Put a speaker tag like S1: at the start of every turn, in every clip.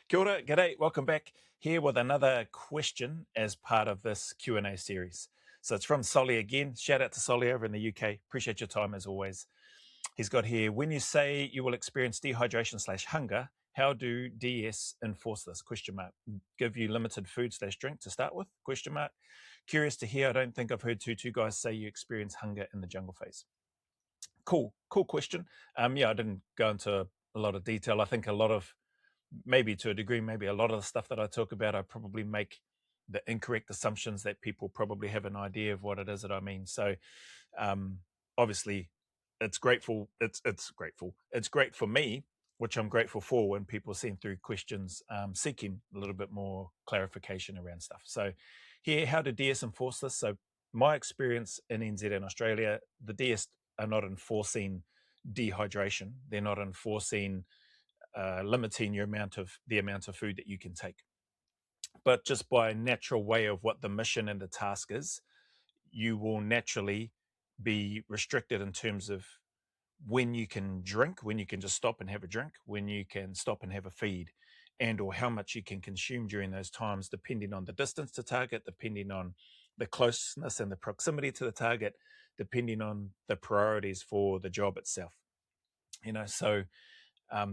S1: Kia ora, g'day, welcome back here with another question as part of this Q&A series. So it's from Soli again. Shout out to Soli over in the UK. Appreciate your time as always. He's got here, when you say you will experience dehydration/hunger, how do DS enforce this? Question mark. Give you limited food/drink to start with? Question mark. Curious to hear. I don't think I've heard two guys say you experience hunger in the jungle phase. Cool question. Yeah, I didn't go into a lot of detail. I think a lot of, maybe to a degree, maybe a lot of the stuff that I talk about, I probably make the incorrect assumptions that people probably have an idea of what it is that I mean. So obviously it's grateful. It's grateful. It's great for me, which I'm grateful for when people send through questions seeking a little bit more clarification around stuff. So here, how do DS enforce this? So my experience in NZ and Australia, the DS are not enforcing dehydration. They're not enforcing limiting the amount of food that you can take. But just by natural way of what the mission and the task is, you will naturally be restricted in terms of when you can drink, when you can just stop and have a drink, when you can stop and have a feed, and or how much you can consume during those times, depending on the distance to target, depending on the closeness and the proximity to the target, depending on the priorities for the job itself. So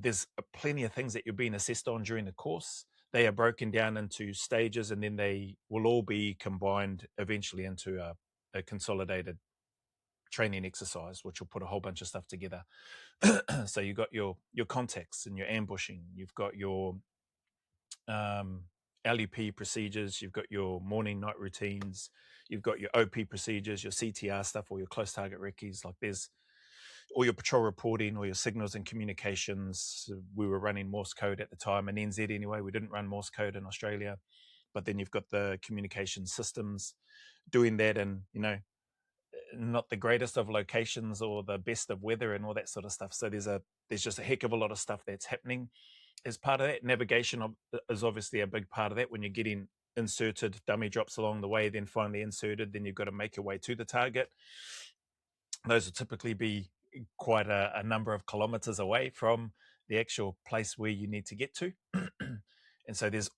S1: there's plenty of things that you're being assessed on during the course. They are broken down into stages, and then they will all be combined eventually into a consolidated training exercise, which will put a whole bunch of stuff together. So you've got your context and your ambushing. You've got your LUP procedures. You've got your morning, night routines. You've got your OP procedures, your CTR stuff, or your close target recce's. Like there's all your patrol reporting, or your signals and communications. We were running Morse code at the time in NZ anyway. We didn't run Morse code in Australia. But then you've got the communication systems doing that, and not the greatest of locations or the best of weather and all that sort of stuff. So there's just a heck of a lot of stuff that's happening as part of that. Navigation is obviously a big part of that. When you're getting inserted, dummy drops along the way, then finally inserted, then you've got to make your way to the target. Those will typically be quite a number of kilometers away from the actual place where you need to get to. And so there's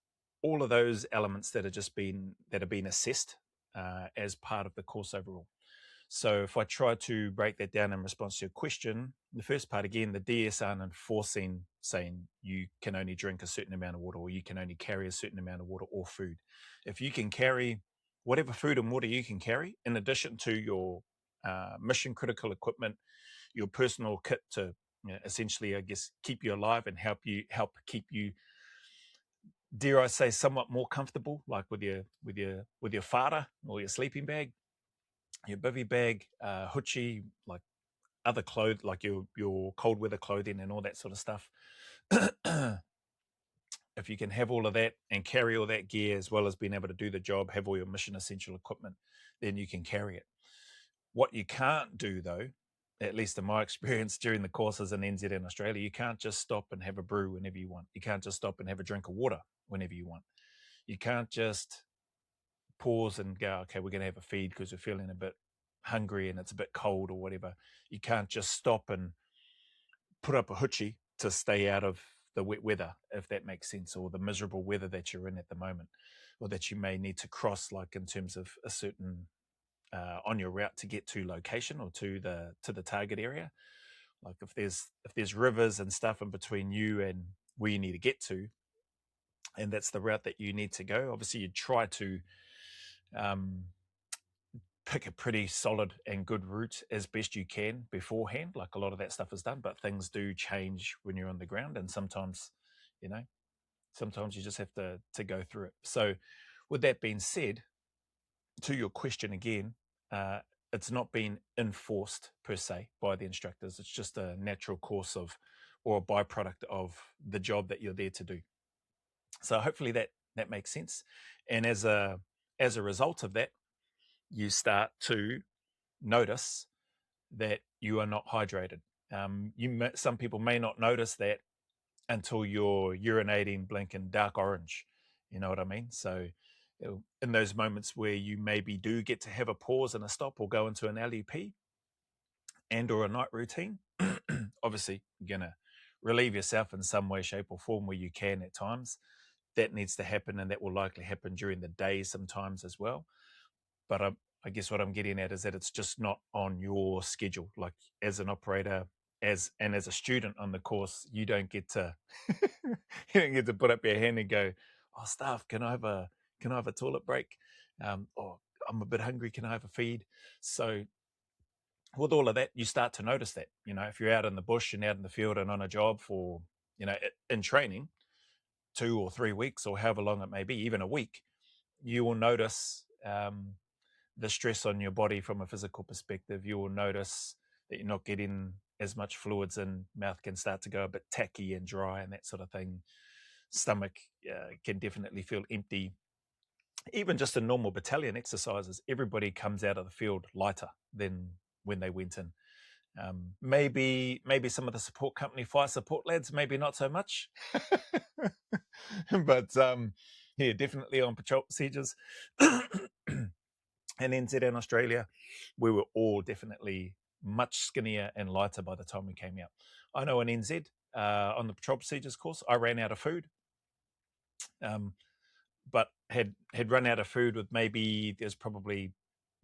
S1: all of those elements that are being assessed as part of the course overall. So if I try to break that down in response to your question, the first part, again, the DS aren't enforcing saying you can only drink a certain amount of water, or you can only carry a certain amount of water or food. If you can carry whatever food and water you can carry, in addition to your mission critical equipment, your personal kit to essentially, I guess, keep you alive and help keep you, dare I say, somewhat more comfortable, like with your whara or your sleeping bag, your bivy bag, hoochie, like other clothes, like your cold weather clothing and all that sort of stuff. If you can have all of that and carry all that gear, as well as being able to do the job, have all your mission essential equipment, then you can carry it. What you can't do, though, at least in my experience during the courses in NZ and Australia, you can't just stop and have a brew whenever you want. You can't just stop and have a drink of water whenever you want. You can't just pause and go, okay, we're going to have a feed because we're feeling a bit hungry and it's a bit cold or whatever. You can't just stop and put up a hoochie to stay out of the wet weather, if that makes sense, or the miserable weather that you're in at the moment, or that you may need to cross, like in terms of a certain on your route to get to location or to the target area. Like if there's rivers and stuff in between you and where you need to get to, and that's the route that you need to go, obviously you try to pick a pretty solid and good route as best you can beforehand. Like a lot of that stuff is done, but things do change when you're on the ground, and sometimes you just have to go through it. So with that being said, to your question again, it's not being enforced per se by the instructors. It's just a natural course of, or a byproduct of the job that you're there to do. So hopefully that makes sense. And as a result of that, you start to notice that you are not hydrated. Some people may not notice that until you're urinating, blinking dark orange. You know what I mean? So in those moments where you maybe do get to have a pause and a stop, or go into an LEP and or a night routine, obviously you're going to relieve yourself in some way, shape, or form where you can at times. That needs to happen, and that will likely happen during the day sometimes as well. But I guess what I'm getting at is that it's just not on your schedule. Like as an operator, as a student on the course, you don't get to you don't get to put up your hand and go, "Oh, staff, can I have a toilet break?" Or I'm a bit hungry. Can I have a feed? So with all of that, you start to notice that. If you're out in the bush and out in the field and on a job for in training 2 or 3 weeks or however long it may be, even a week, you will notice the stress on your body from a physical perspective. You will notice that you're not getting as much fluids in. Mouth can start to go a bit tacky and dry and that sort of thing. Stomach can definitely feel empty. Even just in normal battalion exercises, everybody comes out of the field lighter than when they went in. Maybe some of the support company fire support lads, maybe not so much. But yeah, definitely on patrol procedures. And NZ and Australia, we were all definitely much skinnier and lighter by the time we came out. I know in NZ, on the patrol procedures course, I ran out of food, but had run out of food with maybe there's probably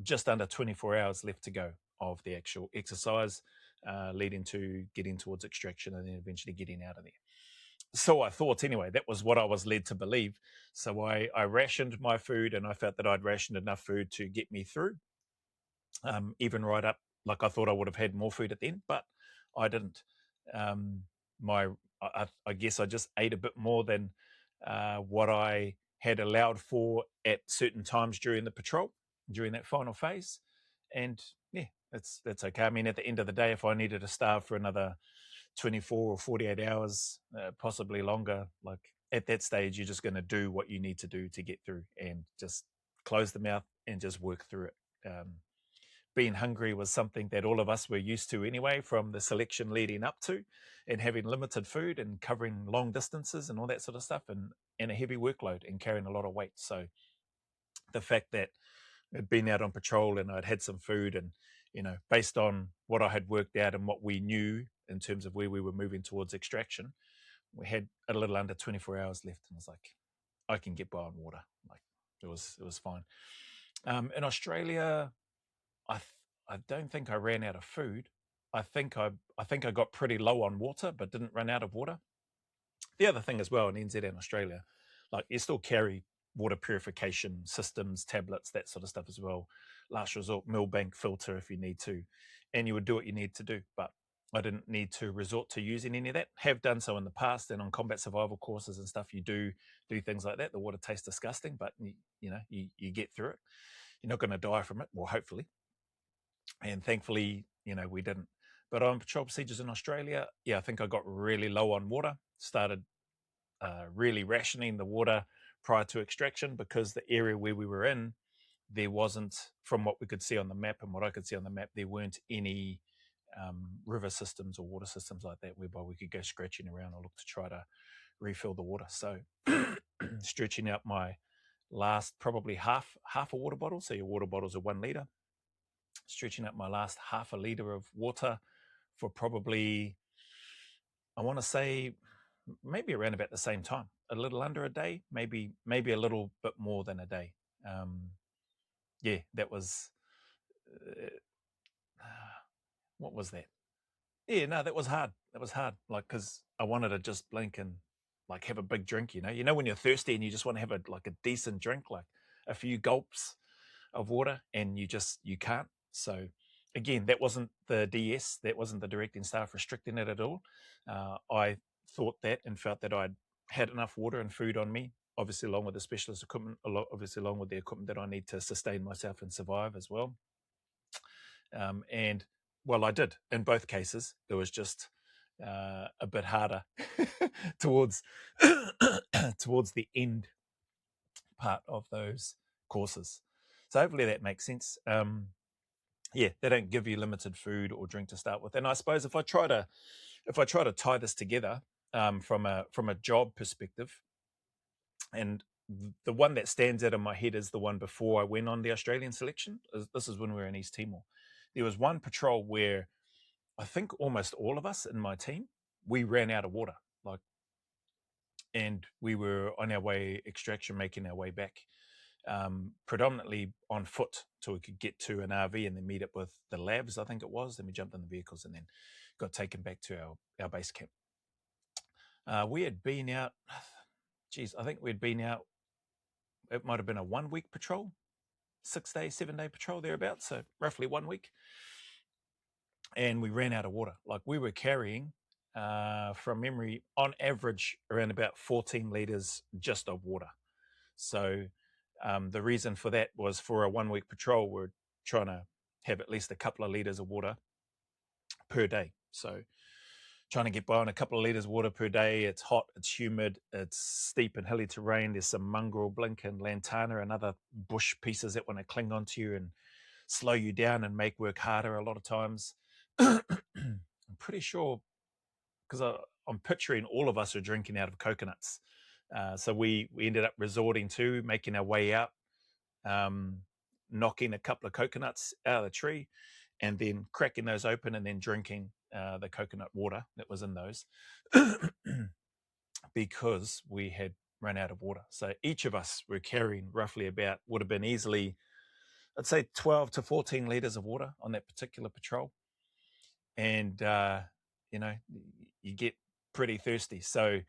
S1: just under 24 hours left to go of the actual exercise, leading to getting towards extraction and then eventually getting out of there. So I thought anyway, that was what I was led to believe. So I rationed my food, and I felt that I'd rationed enough food to get me through, even right up. Like I thought I would have had more food at the end, but I didn't. I guess I just ate a bit more than what I had allowed for at certain times during the patrol, during that final phase. And yeah, that's okay. I mean, at the end of the day, if I needed to starve for another 24 or 48 hours, possibly longer, like at that stage, you're just going to do what you need to do to get through and just close the mouth and just work through it. Being hungry was something that all of us were used to anyway, from the selection leading up to, and having limited food and covering long distances and all that sort of stuff, and a heavy workload and carrying a lot of weight. So the fact that I'd been out on patrol and I'd had some food, and based on what I had worked out and what we knew in terms of where we were moving towards extraction, we had a little under 24 hours left, and I was like, I can get by on water. Like it was fine. In Australia, I don't think I ran out of food. I think I got pretty low on water, but didn't run out of water. The other thing as well in NZ and Australia, like you still carry water purification systems, tablets, that sort of stuff as well. Last resort, Millbank filter if you need to, and you would do what you need to do. But I didn't need to resort to using any of that. Have done so in the past, and on combat survival courses and stuff, you do things like that. The water tastes disgusting, but you get through it. You're not going to die from it, well, hopefully. And thankfully, we didn't. But on patrol procedures in Australia, yeah, I think I got really low on water. Started really rationing the water prior to extraction, because the area where we were in, there wasn't, from what we could see on the map and what I could see on the map, there weren't any river systems or water systems like that whereby we could go scratching around or look to try to refill the water. So stretching out my last probably half a water bottle. So your water bottles are 1 litre. Stretching out my last half a litre of water for probably, I want to say, maybe around about the same time, a little under a day, maybe a little bit more than a day. Yeah, that was, what was that? Yeah, no, that was hard. That was hard. Like, because I wanted to just blink and like have a big drink. When you're thirsty and you just want to have a decent drink, like a few gulps of water, and you can't. So again, that wasn't the DS, that wasn't the directing staff restricting it at all. I thought that and felt that I'd had enough water and food on me, obviously along with the specialist equipment, obviously along with the equipment that I need to sustain myself and survive as well. And well, I did in both cases. It was just a bit harder towards towards the end part of those courses. So hopefully that makes sense. Yeah, they don't give you limited food or drink to start with. And I suppose if I try to tie this together from a job perspective, and the one that stands out in my head is the one before I went on the Australian selection. This is when we were in East Timor. There was one patrol where I think almost all of us in my team we ran out of water, like, and we were on our way extraction, making our way back, predominantly on foot, so we could get to an RV and then meet up with the labs, I think it was. Then we jumped in the vehicles and then got taken back to our base camp. We had been out, geez, I think we'd been out, it might have been a 1 week patrol, 6 day, 7 day patrol thereabouts, so roughly 1 week. And we ran out of water. Like, we were carrying, from memory, on average, around about 14 litres just of water. So the reason for that was, for a 1 week patrol, we're trying to have at least a couple of litres of water per day. So trying to get by on a couple of litres of water per day. It's hot, it's humid, it's steep and hilly terrain. There's some mongrel, blink and lantana and other bush pieces that want to cling onto you and slow you down and make work harder a lot of times. I'm pretty sure, because I'm picturing all of us are drinking out of coconuts. So we ended up resorting to making our way out, knocking a couple of coconuts out of the tree and then cracking those open and then drinking the coconut water that was in those because we had run out of water. So each of us were carrying roughly about, would have been easily, I'd say 12 to 14 litres of water on that particular patrol. And, you get pretty thirsty. So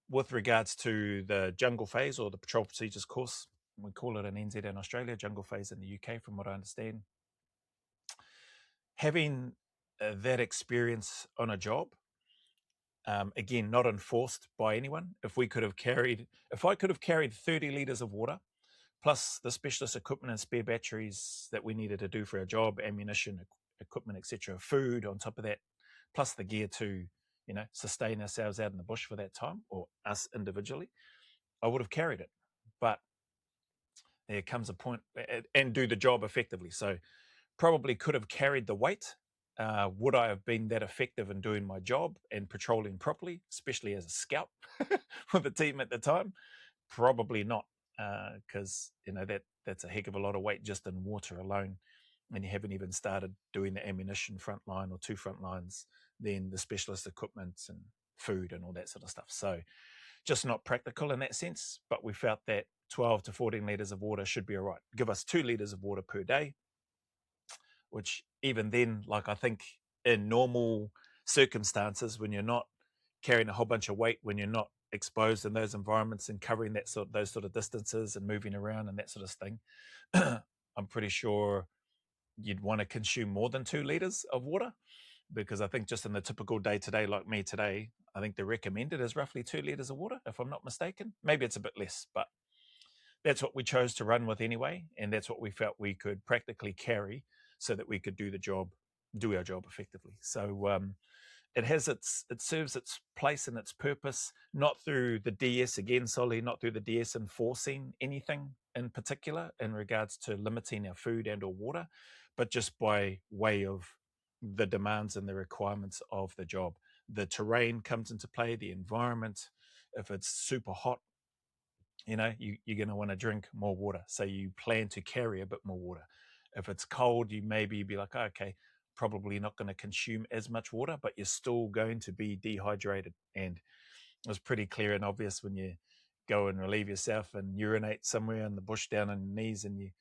S1: with regards to the jungle phase, or the patrol procedures course, we call it an NZ in Australia, jungle phase in the UK, from what I understand, having that experience on a job, again, not enforced by anyone. If I could have carried 30 litres of water, plus the specialist equipment and spare batteries that we needed to do for our job, ammunition, equipment, etc., food on top of that, plus the gear to, sustain ourselves out in the bush for that time, or us individually, I would have carried it. But there comes a point, and do the job effectively. So probably could have carried the weight. Would I have been that effective in doing my job and patrolling properly, especially as a scout for the team at the time? Probably not, because that's a heck of a lot of weight just in water alone, and you haven't even started doing the ammunition front line or two front lines, then the specialist equipment and food and all that sort of stuff. So just not practical in that sense. But we felt that 12 to 14 litres of water should be all right. Give us 2 litres of water per day, which even then, like, I think in normal circumstances, when you're not carrying a whole bunch of weight, when you're not exposed in those environments and covering those sort of distances and moving around and that sort of thing, I'm pretty sure you'd want to consume more than 2 litres of water, because I think just in the typical day-to-day, like me today, I think the recommended is roughly 2 litres of water, if I'm not mistaken. Maybe it's a bit less, but that's what we chose to run with anyway, and that's what we felt we could practically carry so that we could do our job effectively. So it serves its place and its purpose, not through the DS, again, Soli, not through the DS enforcing anything in particular in regards to limiting our food and or water, but just by way of the demands and the requirements of the job. The terrain comes into play, the environment. If it's super hot, you're going to want to drink more water. So you plan to carry a bit more water. If it's cold, you maybe be like, oh, okay, probably not going to consume as much water, but you're still going to be dehydrated. And it was pretty clear and obvious when you go and relieve yourself and urinate somewhere in the bush down on your knees, and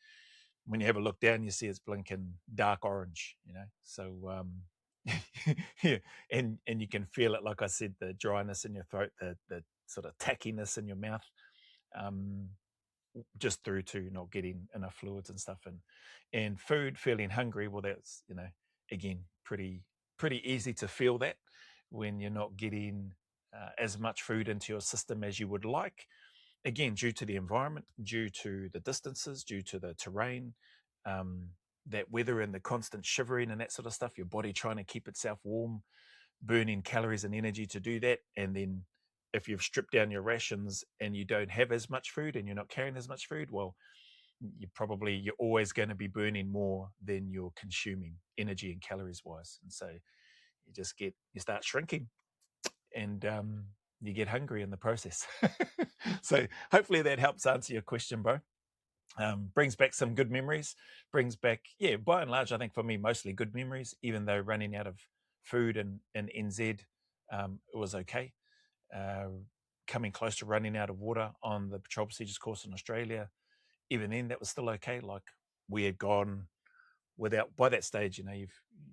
S1: when you have a look down, you see it's blinking dark orange, So yeah, and you can feel it, like I said, the dryness in your throat, the sort of tackiness in your mouth, just through to not getting enough fluids and stuff. And food, feeling hungry, well, that's, again, pretty easy to feel that when you're not getting as much food into your system as you would like, again, due to the environment, due to the distances, due to the terrain, that weather and the constant shivering and that sort of stuff, your body trying to keep itself warm, burning calories and energy to do that. And then if you've stripped down your rations and you don't have as much food and you're not carrying as much food, well, you're always going to be burning more than you're consuming, energy and calories wise. And so you start shrinking, and you get hungry in the process. So hopefully that helps answer your question, bro. Brings back some good memories, by and large, I think for me, mostly good memories, even though running out of food in NZ it was okay. Coming close to running out of water on the patrol procedures course in Australia, even then that was still okay. Like we had gone without, by that stage,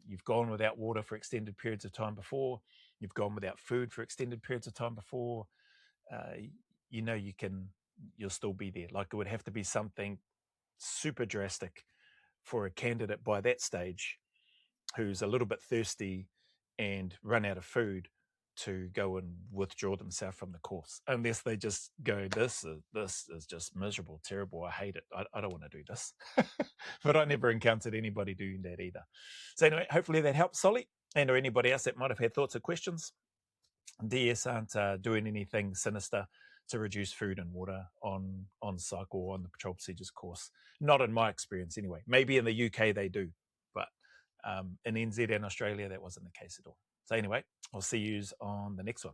S1: you've gone without water for extended periods of time before, you've gone without food for extended periods of time before, you'll still be there. Like it would have to be something super drastic for a candidate by that stage who's a little bit thirsty and run out of food to go and withdraw themselves from the course, unless they just go, this is just miserable, terrible, I hate it, I don't want to do this. But I never encountered anybody doing that either. So anyway, hopefully that helps, Soli, and or anybody else that might have had thoughts or questions. DS aren't doing anything sinister to reduce food and water on cycle or on the patrol procedures course. Not in my experience anyway. Maybe in the UK they do, but in NZ and Australia that wasn't the case at all. So anyway, I'll see you on the next one.